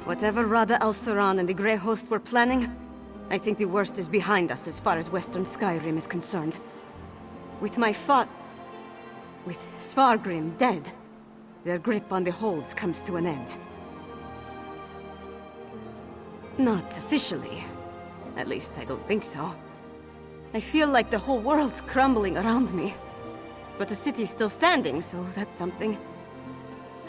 Whatever Rada al-Saran and the Grey Host were planning, I think the worst is behind us as far as Western Skyrim is concerned. With Svargrim dead, their grip on the holds comes to an end. Not officially. At least I don't think so. I feel like the whole world's crumbling around me. But the city's still standing, so that's something.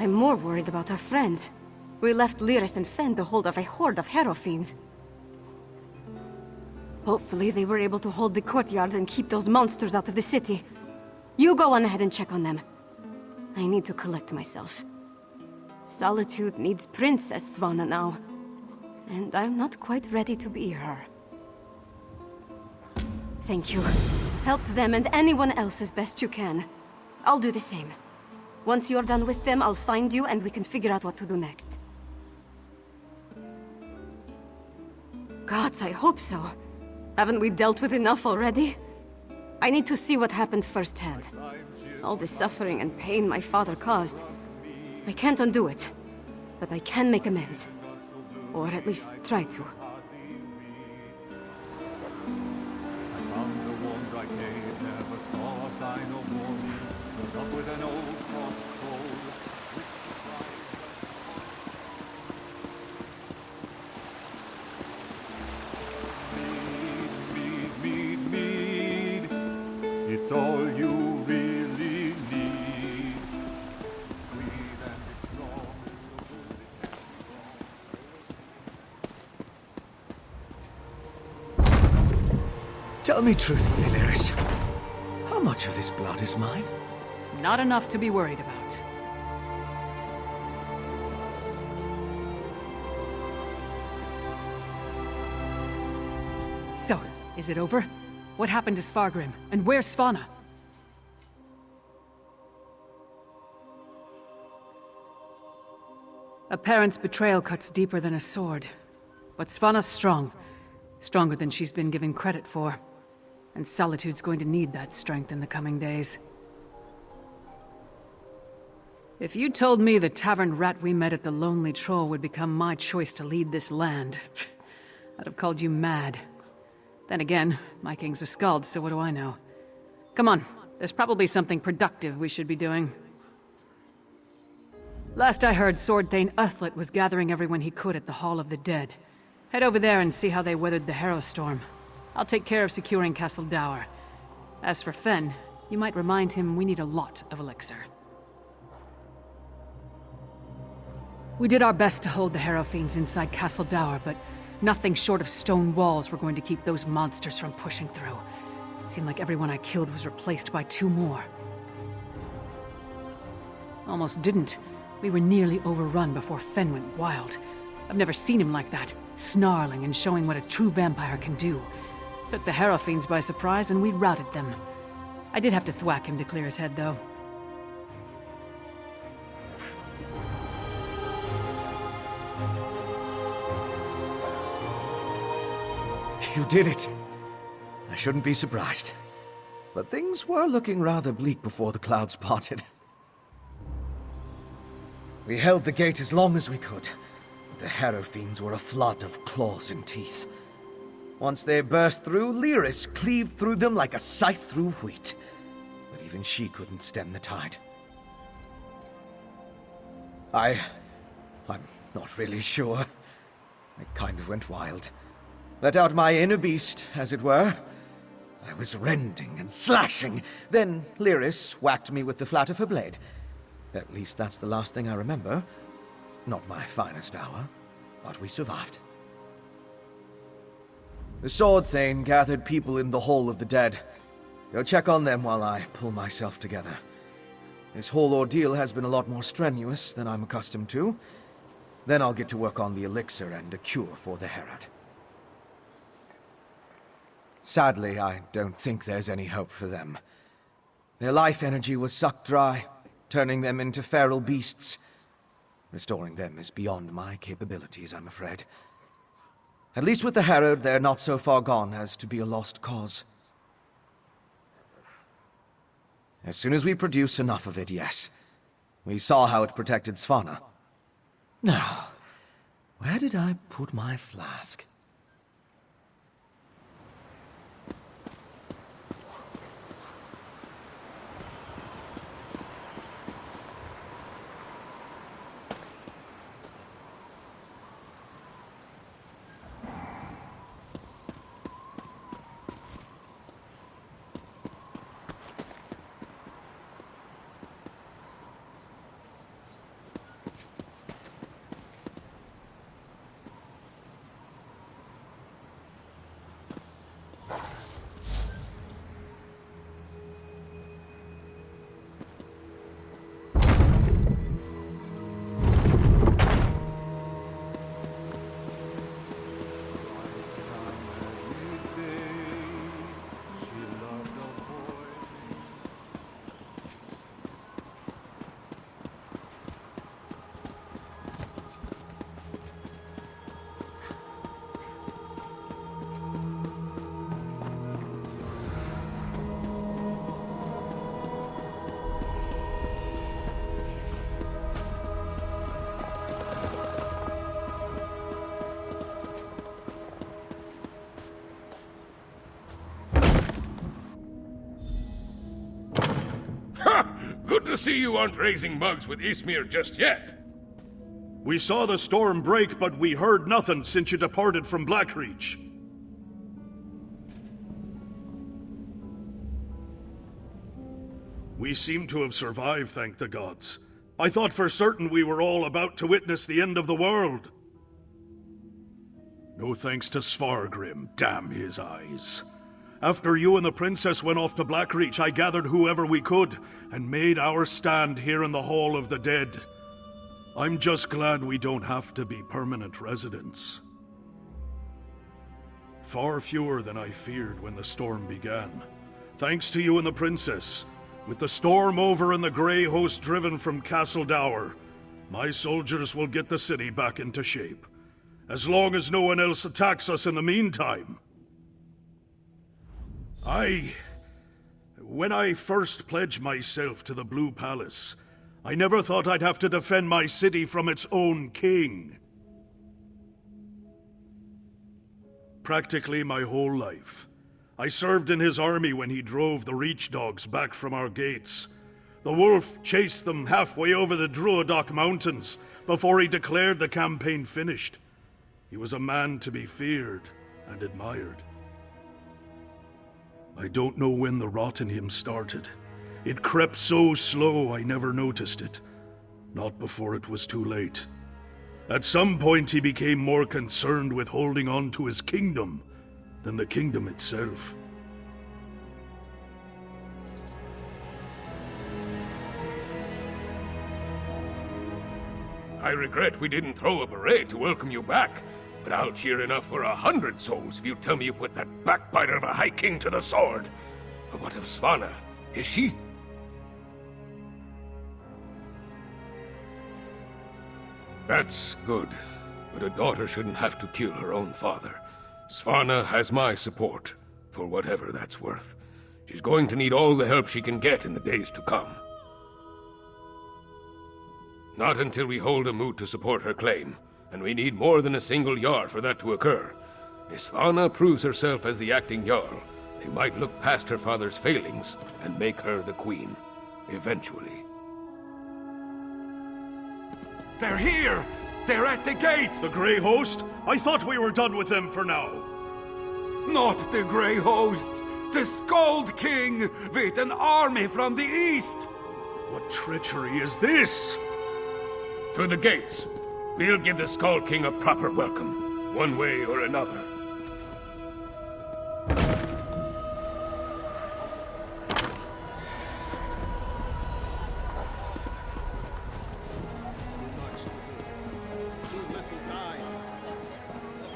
I'm more worried about our friends. We left Lyris and Fen to hold off a horde of harrow fiends. Hopefully they were able to hold the courtyard and keep those monsters out of the city. You go on ahead and check on them. I need to collect myself. Solitude needs Princess Svana now. And I'm not quite ready to be her. Thank you. Help them and anyone else as best you can. I'll do the same. Once you're done with them, I'll find you and we can figure out what to do next. Gods, I hope so. Haven't we dealt with enough already? I need to see what happened firsthand. All the suffering and pain my father caused. I can't undo it, but I can make amends. Or at least try to. It's all you really need. Sweet and it's strong. Tell me truthfully, Lyris. How much of this blood is mine? Not enough to be worried about. So, is it over? What happened to Svargrim? And where's Svana? A parent's betrayal cuts deeper than a sword. But Svana's strong. Stronger than she's been given credit for. And Solitude's going to need that strength in the coming days. If you told me the tavern rat we met at the Lonely Troll would become my choice to lead this land, I'd have called you mad. Then again, my king's a skald, so what do I know? Come on, there's probably something productive we should be doing. Last I heard, Sword Thane Uthlet was gathering everyone he could at the Hall of the Dead. Head over there and see how they weathered the harrowstorm. I'll take care of securing Castle Dower. As for Fen, you might remind him we need a lot of elixir. We did our best to hold the harrow fiends inside Castle Dower, but nothing short of stone walls were going to keep those monsters from pushing through. It seemed like everyone I killed was replaced by 2 more. Almost didn't. We were nearly overrun before Fen went wild. I've never seen him like that, snarling and showing what a true vampire can do. Took the harrow fiends by surprise and we routed them. I did have to thwack him to clear his head, though. You did it. I shouldn't be surprised. But things were looking rather bleak before the clouds parted. We held the gate as long as we could. The harrow fiends were a flood of claws and teeth. Once they burst through, Lyris cleaved through them like a scythe through wheat. But even she couldn't stem the tide. I'm not really sure. I kind of went wild. Let out my inner beast, as it were. I was rending and slashing. Then Lyris whacked me with the flat of her blade. At least that's the last thing I remember. Not my finest hour, but we survived. The Sword Thane gathered people in the Hall of the Dead. Go check on them while I pull myself together. This whole ordeal has been a lot more strenuous than I'm accustomed to. Then I'll get to work on the elixir and a cure for the Herod. Sadly, I don't think there's any hope for them. Their life energy was sucked dry, turning them into feral beasts. Restoring them is beyond my capabilities, I'm afraid. At least with the Herod, they're not so far gone as to be a lost cause. As soon as we produce enough of it, yes. We saw how it protected Svana. Now, Where did I put my flask? Good to see you aren't raising mugs with Ismir just yet. We saw the storm break, but we heard nothing since you departed from Blackreach. We seem to have survived, thank the gods. I thought for certain we were all about to witness the end of the world. No thanks to Svargrim, damn his eyes. After you and the princess went off to Blackreach, I gathered whoever we could, and made our stand here in the Hall of the Dead. I'm just glad we don't have to be permanent residents. Far fewer than I feared when the storm began. Thanks to you and the princess. With the storm over and the Grey host driven from Castle Dower, my soldiers will get the city back into shape. As long as no one else attacks us in the meantime. When I first pledged myself to the Blue Palace, I never thought I'd have to defend my city from its own king. Practically my whole life. I served in his army when he drove the Reach Dogs back from our gates. The wolf chased them halfway over the Druadoc Mountains before he declared the campaign finished. He was a man to be feared and admired. I don't know when the rot in him started. It crept so slow I never noticed it. Not before it was too late. At some point he became more concerned with holding on to his kingdom than the kingdom itself. I regret we didn't throw a parade to welcome you back, but I'll cheer enough for 100 souls if you tell me you put that backbiter of a High King to the sword. But what of Svana? Is she? That's good, but a daughter shouldn't have to kill her own father. Svana has my support, for whatever that's worth. She's going to need all the help she can get in the days to come. Not until we hold a moot to support her claim, and we need more than a single Jarl for that to occur. If Svana proves herself as the acting Jarl, they might look past her father's failings and make her the queen, eventually. They're here! They're at the gates! The Grey host? I thought we were done with them for now. Not the Grey host! The Skald King with an army from the east! What treachery is this? To the gates! We'll give the Skull King a proper welcome, one way or another.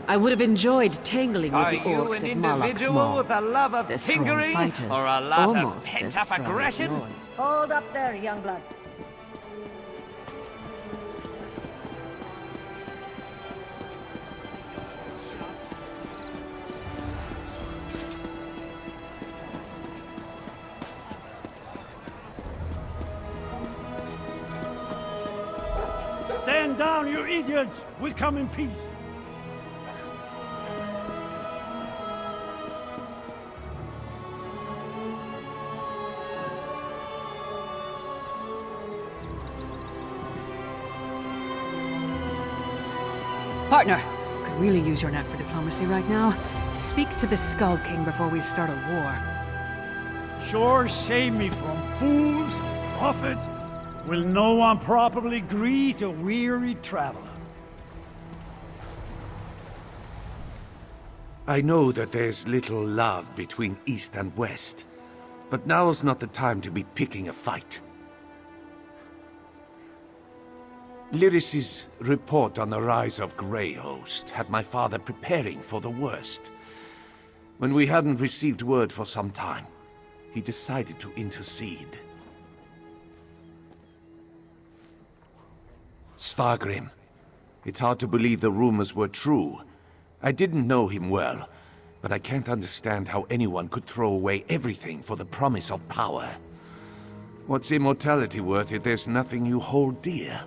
I would have enjoyed tangling with Are the you orcs an at Malak's individual Maw. with a love of They're strong tinkering, fighters, or a lot of almost as pent-up strong as aggression? lords. Hold up there, young blood. Stand down, you idiots! We come in peace. Partner, could really use your knack for diplomacy right now. Speak to the Skull King before we start a war. Sure, save me from fools, prophets. Will no one properly greet a weary traveler? I know that there's little love between East and West, but now's not the time to be picking a fight. Lyris's report on the rise of Greyhost had my father preparing for the worst. When we hadn't received word for some time, he decided to intercede. Svargrim. It's hard to believe the rumors were true. I didn't know him well, but I can't understand how anyone could throw away everything for the promise of power. What's immortality worth if there's nothing you hold dear?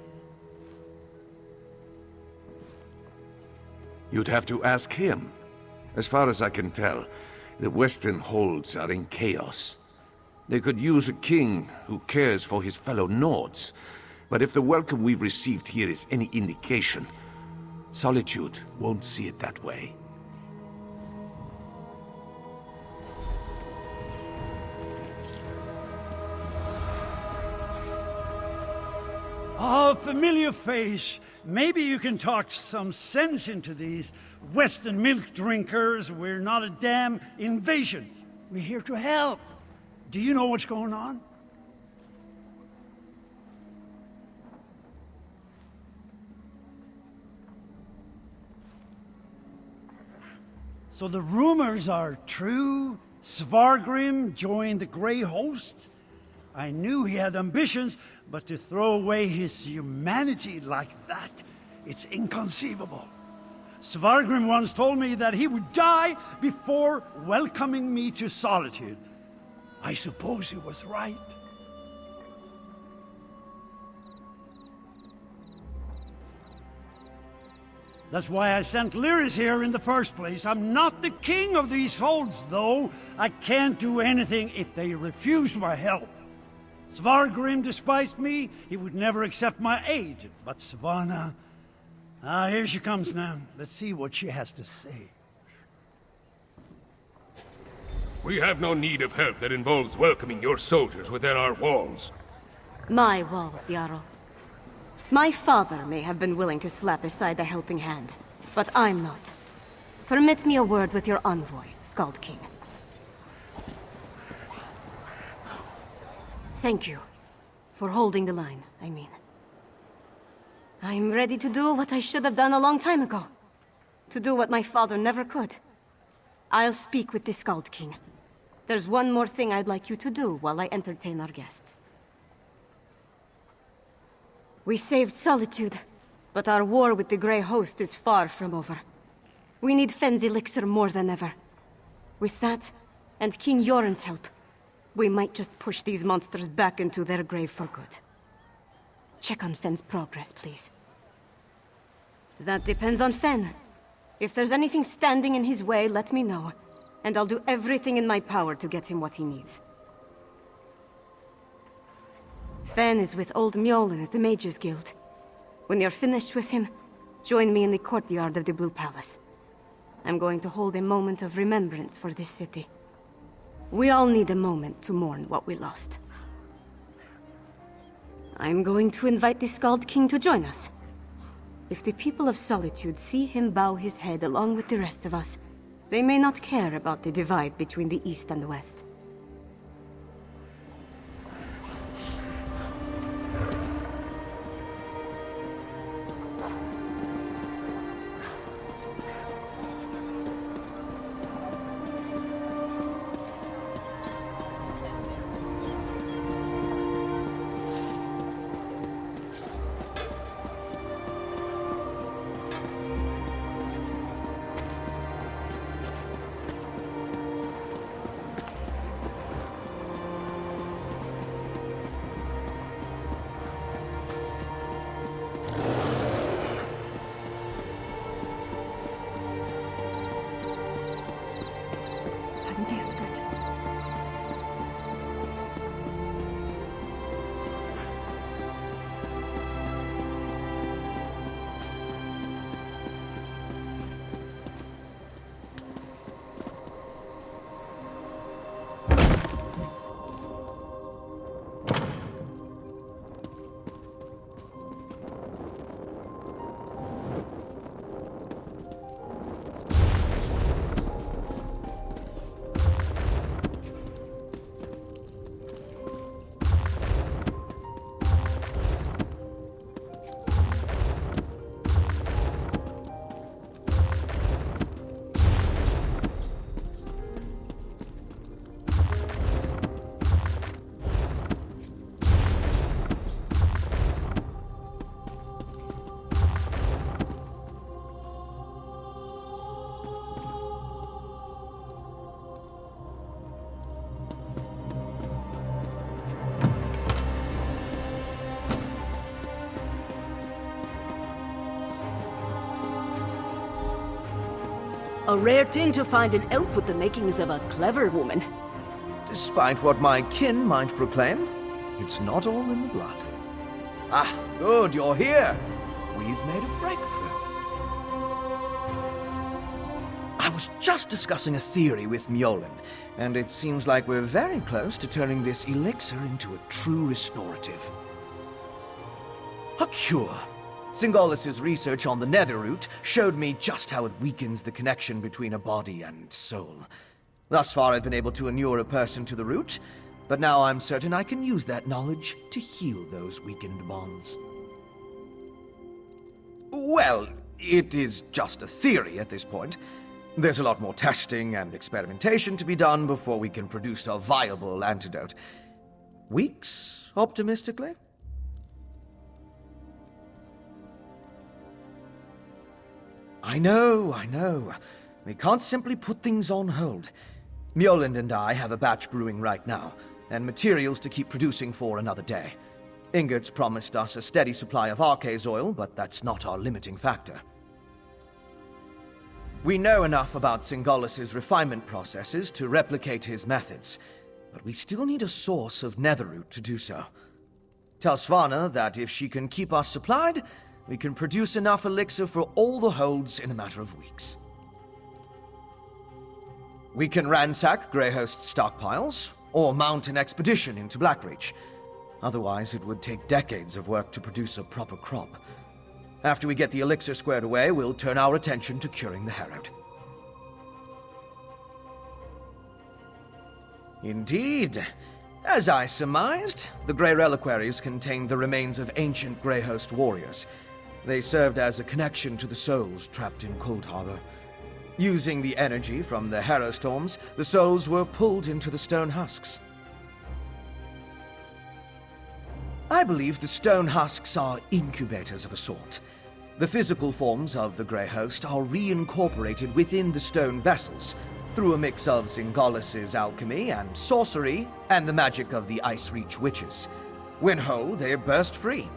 You'd have to ask him. As far as I can tell, the Western holds are in chaos. They could use a king who cares for his fellow Nords, but if the welcome we received here is any indication, Solitude won't see it that way. Oh, familiar face. Maybe you can talk some sense into these Western milk drinkers. We're not a damn invasion. We're here to help. Do you know what's going on? So the rumors are true? Svargrim joined the Grey Host? I knew he had ambitions, but to throw away his humanity like that, it's inconceivable. Svargrim once told me that he would die before welcoming me to Solitude. I suppose he was right. That's why I sent Lyris here in the first place. I'm not the king of these folds, though. I can't do anything if they refuse my help. Svargrim despised me. He would never accept my aid. But Svana... here she comes now. Let's see what she has to say. We have no need of help that involves welcoming your soldiers within our walls. My walls, Jarl. My father may have been willing to slap aside a helping hand, but I'm not. Permit me a word with your envoy, Skald King. Thank you. For holding the line, I mean. I'm ready to do what I should have done a long time ago. To do what my father never could. I'll speak with the Skald King. There's one more thing I'd like you to do while I entertain our guests. We saved Solitude, but our war with the Grey Host is far from over. We need Fenn's elixir more than ever. With that, and King Yoren's help, we might just push these monsters back into their grave for good. Check on Fenn's progress, please. That depends on Fenn. If there's anything standing in his way, let me know, and I'll do everything in my power to get him what he needs. Fenn is with old Mjolnir at the Mages Guild. When you're finished with him, join me in the courtyard of the Blue Palace. I'm going to hold a moment of remembrance for this city. We all need a moment to mourn what we lost. I'm going to invite the Skald King to join us. If the people of Solitude see him bow his head along with the rest of us, they may not care about the divide between the East and the West. A rare thing to find an elf with the makings of a clever woman. Despite what my kin might proclaim, it's not all in the blood. Ah, good, you're here. We've made a breakthrough. I was just discussing a theory with Mjolnir, and it seems like we're very close to turning this elixir into a true restorative. A cure. Singolis's research on the nether root showed me just how it weakens the connection between a body and soul. Thus far, I've been able to inure a person to the root, but now I'm certain I can use that knowledge to heal those weakened bonds. Well, it is just a theory at this point. There's a lot more testing and experimentation to be done before we can produce a viable antidote. Weeks, optimistically? I know. We can't simply put things on hold. Mjolnir and I have a batch brewing right now, and materials to keep producing for another day. Ingert's promised us a steady supply of Arcase oil, but that's not our limiting factor. We know enough about Singolis's refinement processes to replicate his methods, but we still need a source of netherroot to do so. Tell Svana that if she can keep us supplied, we can produce enough elixir for all the holds in a matter of weeks. We can ransack Greyhost stockpiles, or mount an expedition into Blackreach. Otherwise, it would take decades of work to produce a proper crop. After we get the elixir squared away, we'll turn our attention to curing the Herald. Indeed. As I surmised, the Grey Reliquaries contained the remains of ancient Greyhost warriors. They served as a connection to the souls trapped in Cold Harbor. Using the energy from the harrowstorms, the souls were pulled into the stone husks. I believe the stone husks are incubators of a sort. The physical forms of the Greyhost are reincorporated within the stone vessels, through a mix of Singolis's alchemy and sorcery, and the magic of the Ice Reach witches. When whole, they burst free.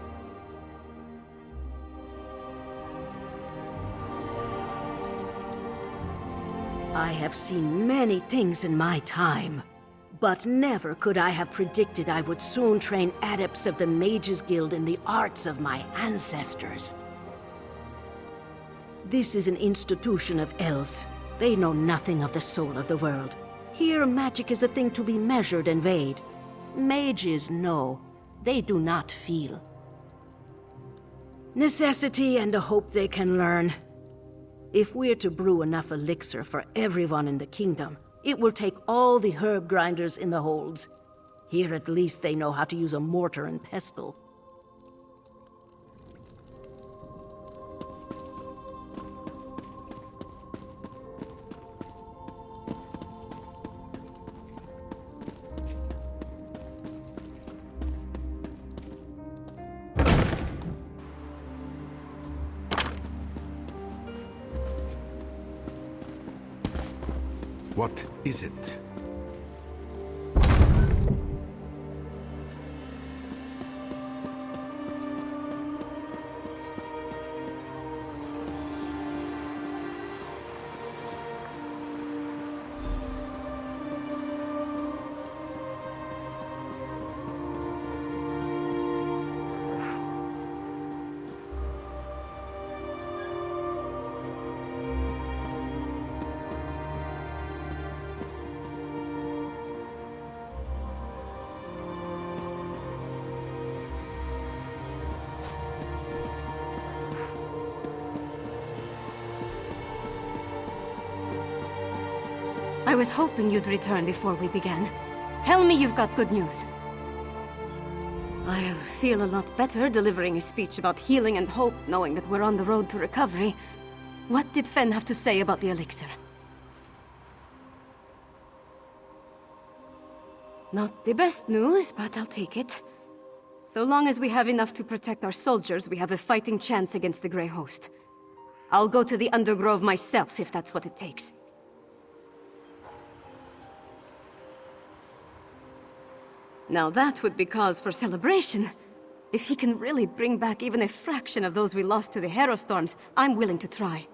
I have seen many things in my time, but never could I have predicted I would soon train adepts of the Mages Guild in the arts of my ancestors. This is an institution of elves. They know nothing of the soul of the world. Here, magic is a thing to be measured and weighed. Mages know. They do not feel. Necessity and a hope they can learn. If we're to brew enough elixir for everyone in the kingdom, it will take all the herb grinders in the holds. Here at least they know how to use a mortar and pestle. What is it? I was hoping you'd return before we began. Tell me you've got good news. I'll feel a lot better delivering a speech about healing and hope, knowing that we're on the road to recovery. What did Fen have to say about the elixir? Not the best news, but I'll take it. So long as we have enough to protect our soldiers, we have a fighting chance against the Grey Host. I'll go to the Undergrove myself, if that's what it takes. Now that would be cause for celebration. If he can really bring back even a fraction of those we lost to the harrowstorms, I'm willing to try.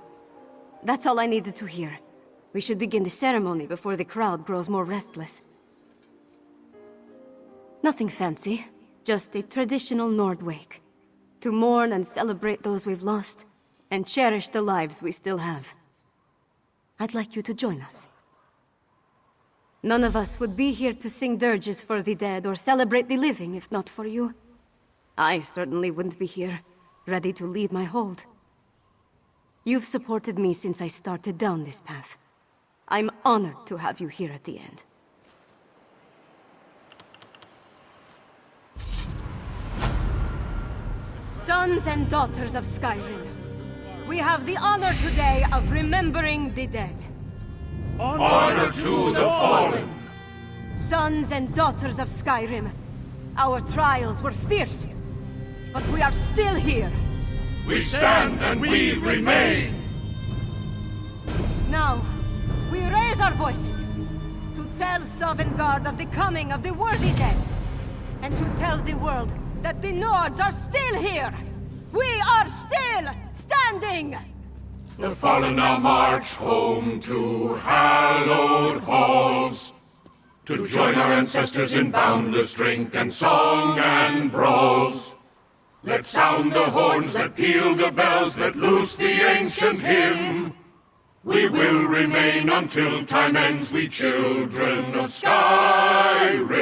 That's all I needed to hear. We should begin the ceremony before the crowd grows more restless. Nothing fancy, just a traditional Nord wake. To mourn and celebrate those we've lost, and cherish the lives we still have. I'd like you to join us. None of us would be here to sing dirges for the dead or celebrate the living if not for you. I certainly wouldn't be here, ready to lead my hold. You've supported me since I started down this path. I'm honored to have you here at the end. Sons and daughters of Skyrim, we have the honor today of remembering the dead. Honor to the fallen! Sons and daughters of Skyrim, our trials were fierce, but we are still here. We stand and we remain! Now, we raise our voices to tell Sovngarde of the coming of the worthy dead, and to tell the world that the Nords are still here! We are still standing! The fallen now march home to hallowed halls, to join our ancestors in boundless drink and song and brawls. Let sound the horns, let peal the bells, let loose the ancient hymn. We will remain until time ends, we children of Skyrim.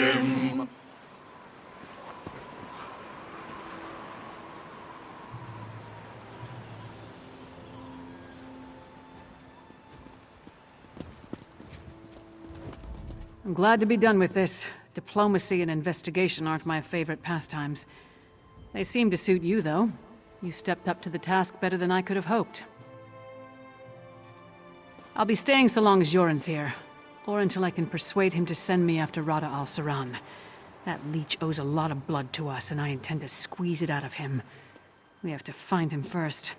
I'm glad to be done with this. Diplomacy and investigation aren't my favorite pastimes. They seem to suit you, though. You stepped up to the task better than I could have hoped. I'll be staying so long as Yoren's here, or until I can persuade him to send me after Rada al-Saran. That leech owes a lot of blood to us, and I intend to squeeze it out of him. We have to find him first.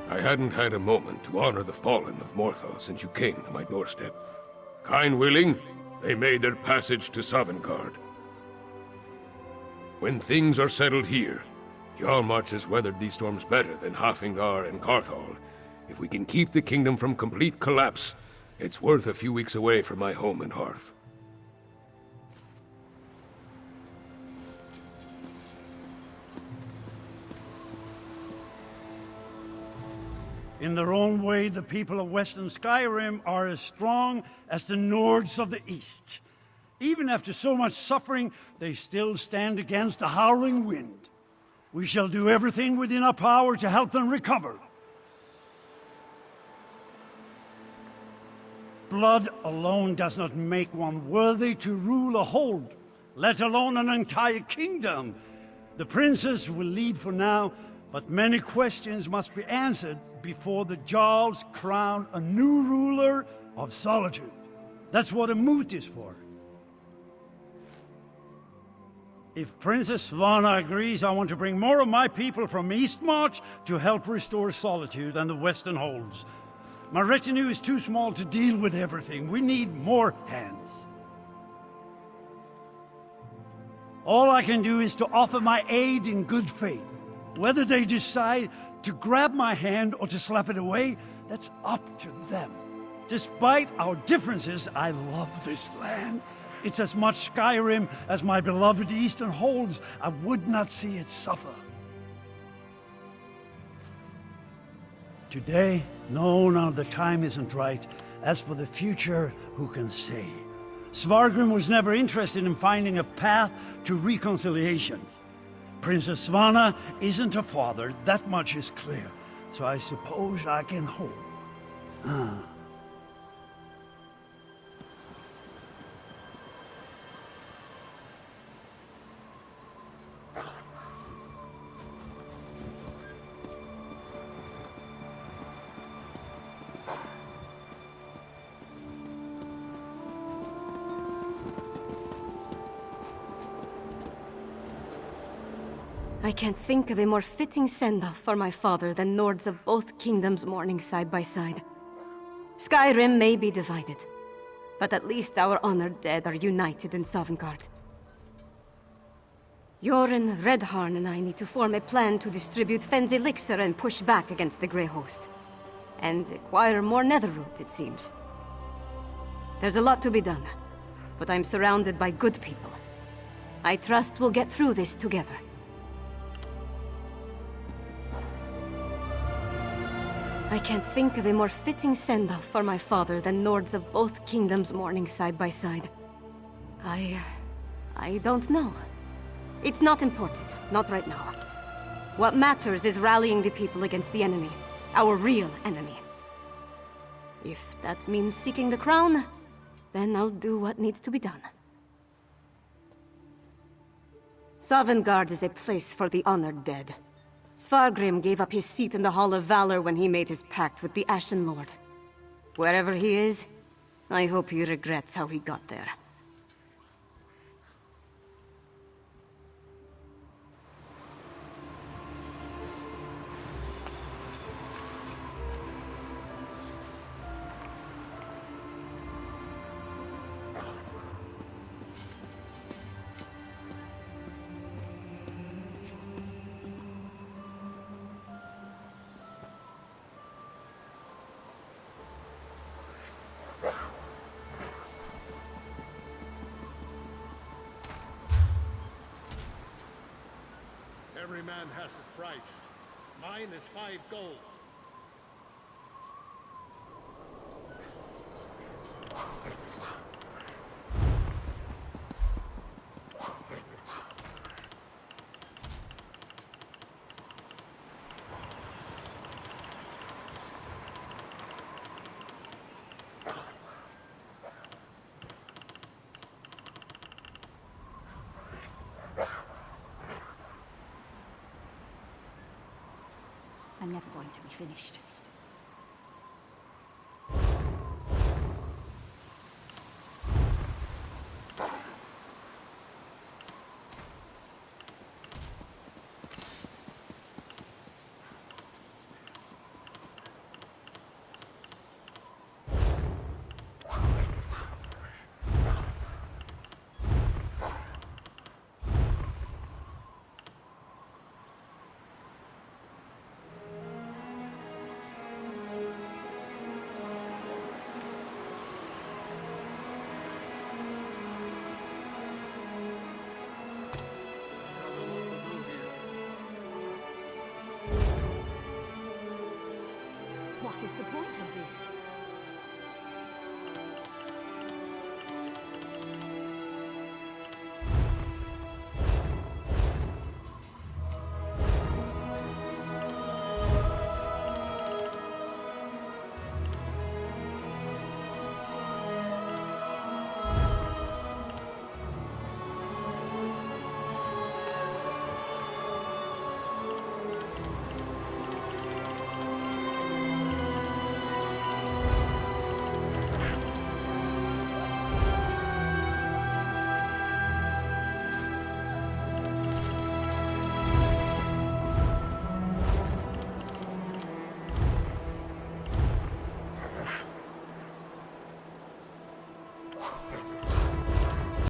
I hadn't had a moment to honor the fallen of Morthal since you came to my doorstep. Kind willing, they made their passage to Sovngarde. When things are settled here, Hjalmarch has weathered these storms better than Hafingar and Karthal. If we can keep the kingdom from complete collapse, it's worth a few weeks away from my home and hearth. In their own way, the people of Western Skyrim are as strong as the Nords of the East. Even after so much suffering, they still stand against the howling wind. We shall do everything within our power to help them recover. Blood alone does not make one worthy to rule a hold, let alone an entire kingdom. The princess will lead for now, but many questions must be answered before the Jarls crown a new ruler of Solitude. That's what a moot is for. If Princess Svana agrees, I want to bring more of my people from Eastmarch to help restore Solitude and the Western Holds. My retinue is too small to deal with everything. We need more hands. All I can do is to offer my aid in good faith. Whether they decide to grab my hand or to slap it away, that's up to them. Despite our differences, I love this land. It's as much Skyrim as my beloved Eastern Holds. I would not see it suffer. Today, no, the time isn't right. As for the future, who can say? Svargrim was never interested in finding a path to reconciliation. Princess Svana isn't a father, that much is clear. So I suppose I can hope. I can't think of a more fitting send-off for my father than Nords of both kingdoms mourning side by side. Skyrim may be divided, But at least our honored dead are united in Sovngarde. Jorin, Redharn, and I need to form a plan to distribute Fenn's elixir and push back against the Grey Host. And acquire more netherroot, it seems. There's a lot to be done, but I'm surrounded by good people. I trust we'll get through this together. I can't think of a more fitting send-off for my father than Nords of both kingdoms mourning side by side. I don't know. It's not important, not right now. What matters is rallying the people against the enemy, our real enemy. If that means seeking the crown, then I'll do what needs to be done. Sovngarde is a place for the honored dead. Svargrim gave up his seat in the Hall of Valor when he made his pact with the Ashen Lord. Wherever he is, I hope he regrets how he got there. Every man has his price. Mine is 5 gold. I'm never going to be finished. What is the point of this?